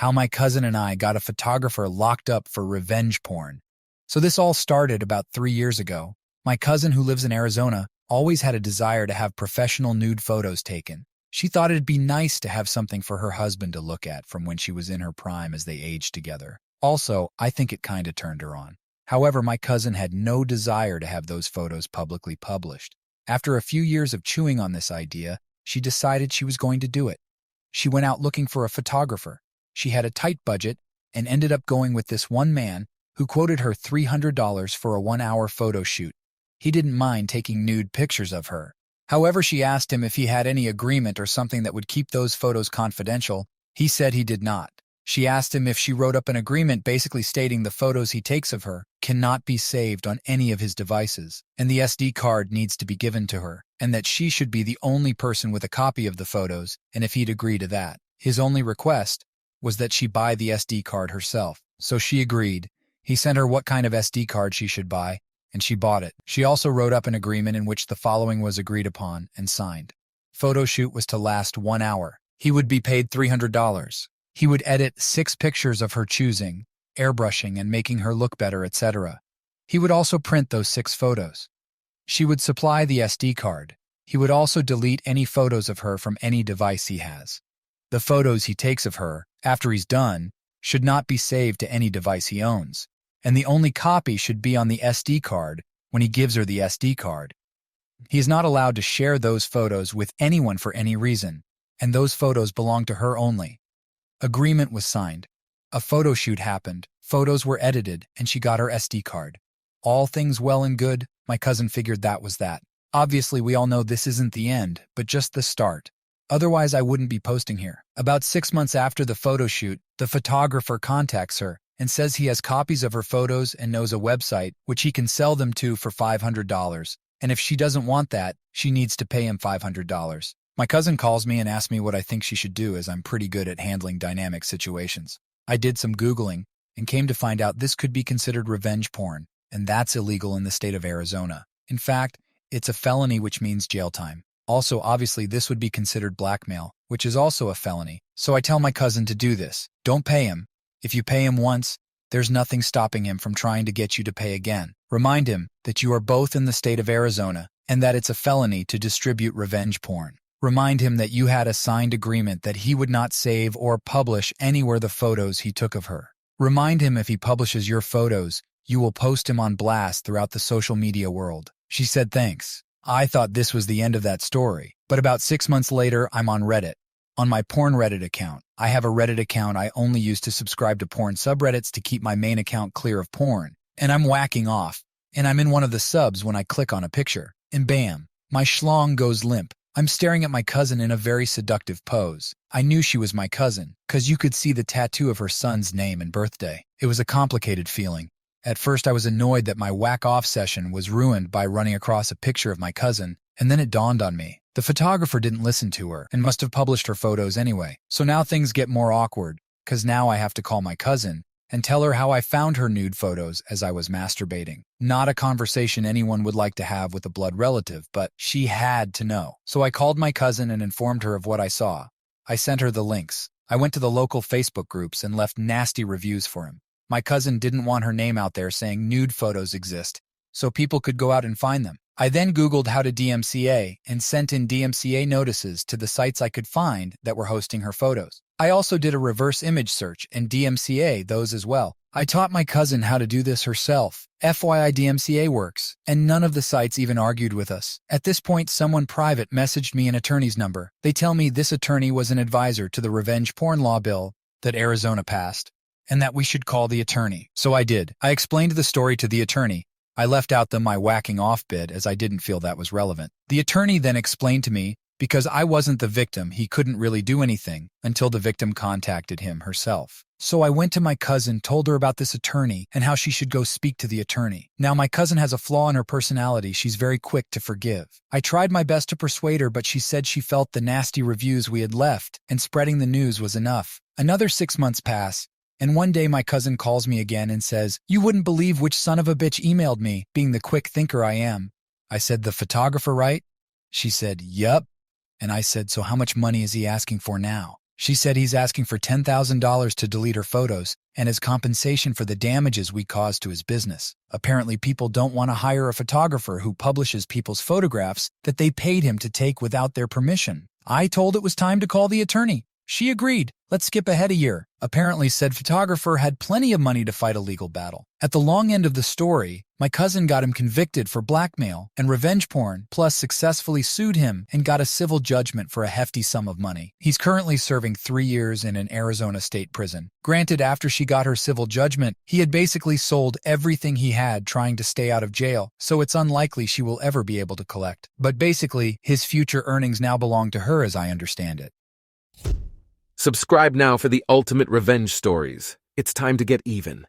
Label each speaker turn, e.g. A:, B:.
A: how my cousin and I got a photographer locked up for revenge porn. So this all started about 3 years ago. My cousin, who lives in Arizona, always had a desire to have professional nude photos taken. She thought it'd be nice to have something for her husband to look at from when she was in her prime as they aged together. Also, I think it kinda turned her on. However, my cousin had no desire to have those photos publicly published. After a few years of chewing on this idea, she decided she was going to do it. She went out looking for a photographer. She had a tight budget and ended up going with this one man who quoted her $300 for a 1-hour photo shoot. He didn't mind taking nude pictures of her. However, she asked him if he had any agreement or something that would keep those photos confidential. He said he did not. She asked him if she wrote up an agreement basically stating the photos he takes of her cannot be saved on any of his devices, and the SD card needs to be given to her, and that she should be the only person with a copy of the photos, and if he'd agree to that. His only request was that she buy the SD card herself, so she agreed. He sent her what kind of SD card she should buy, and she bought it. She also wrote up an agreement in which the following was agreed upon and signed. Photo shoot was to last 1 hour. He would be paid $300. He would edit 6 pictures of her choosing, airbrushing and making her look better, etc. He would also print those 6 photos. She would supply the SD card. He would also delete any photos of her from any device he has. The photos he takes of her, after he's done, should not be saved to any device he owns, and the only copy should be on the SD card when he gives her the SD card. He is not allowed to share those photos with anyone for any reason, and those photos belong to her only. Agreement was signed. A photo shoot happened, photos were edited, and she got her SD card. All things well and good. My cousin figured that was that. Obviously, we all know this isn't the end, but just the start. Otherwise, I wouldn't be posting here. About 6 months after the photo shoot, the photographer contacts her and says he has copies of her photos and knows a website which he can sell them to for $500, and if she doesn't want that, she needs to pay him $500. My cousin calls me and asks me what I think she should do, as I'm pretty good at handling dynamic situations. I did some Googling and came to find out this could be considered revenge porn, and that's illegal in the state of Arizona. In fact, it's a felony, which means jail time. Also, obviously, this would be considered blackmail, which is also a felony. So I tell my cousin to do this. Don't pay him. If you pay him once, there's nothing stopping him from trying to get you to pay again. Remind him that you are both in the state of Arizona and that it's a felony to distribute revenge porn. Remind him that you had a signed agreement that he would not save or publish anywhere the photos he took of her. Remind him if he publishes your photos, you will post him on blast throughout the social media world. She said thanks. I thought this was the end of that story, but about 6 months later, I'm on Reddit. On my porn Reddit account. I have a Reddit account I only use to subscribe to porn subreddits to keep my main account clear of porn, and I'm whacking off, and I'm in one of the subs when I click on a picture, and bam, my schlong goes limp. I'm staring at my cousin in a very seductive pose. I knew she was my cousin, 'cause you could see the tattoo of her son's name and birthday. It was a complicated feeling. At first I was annoyed that my whack-off session was ruined by running across a picture of my cousin, and then it dawned on me. The photographer didn't listen to her and must have published her photos anyway. So now things get more awkward, 'cause now I have to call my cousin and tell her how I found her nude photos as I was masturbating. Not a conversation anyone would like to have with a blood relative, but she had to know. So I called my cousin and informed her of what I saw. I sent her the links. I went to the local Facebook groups and left nasty reviews for him. My cousin didn't want her name out there saying nude photos exist, so people could go out and find them. I then Googled how to DMCA and sent in DMCA notices to the sites I could find that were hosting her photos. I also did a reverse image search and DMCA those as well. I taught my cousin how to do this herself. FYI, DMCA works, and none of the sites even argued with us. At this point, someone private messaged me an attorney's number. They tell me this attorney was an advisor to the revenge porn law bill that Arizona passed, and that we should call the attorney. So I did. I explained the story to the attorney. I left out my whacking off bit as I didn't feel that was relevant. The attorney then explained to me because I wasn't the victim, he couldn't really do anything until the victim contacted him herself. So I went to my cousin, told her about this attorney and how she should go speak to the attorney. Now my cousin has a flaw in her personality. She's very quick to forgive. I tried my best to persuade her, but she said she felt the nasty reviews we had left and spreading the news was enough. Another 6 months pass. And one day my cousin calls me again and says, "You wouldn't believe which son of a bitch emailed me," being the quick thinker I am. I said, "The photographer, right?" She said, "Yup." And I said, "So how much money is he asking for now?" She said he's asking for $10,000 to delete her photos and as compensation for the damages we caused to his business. Apparently, people don't want to hire a photographer who publishes people's photographs that they paid him to take without their permission. I told it was time to call the attorney. She agreed. Let's skip ahead a year. Apparently, said photographer had plenty of money to fight a legal battle. At the long end of the story, my cousin got him convicted for blackmail and revenge porn, plus successfully sued him and got a civil judgment for a hefty sum of money. He's currently serving 3 years in an Arizona state prison. Granted, after she got her civil judgment, he had basically sold everything he had trying to stay out of jail, so it's unlikely she will ever be able to collect. But basically, his future earnings now belong to her as I understand it.
B: Subscribe now for the ultimate revenge stories. It's time to get even.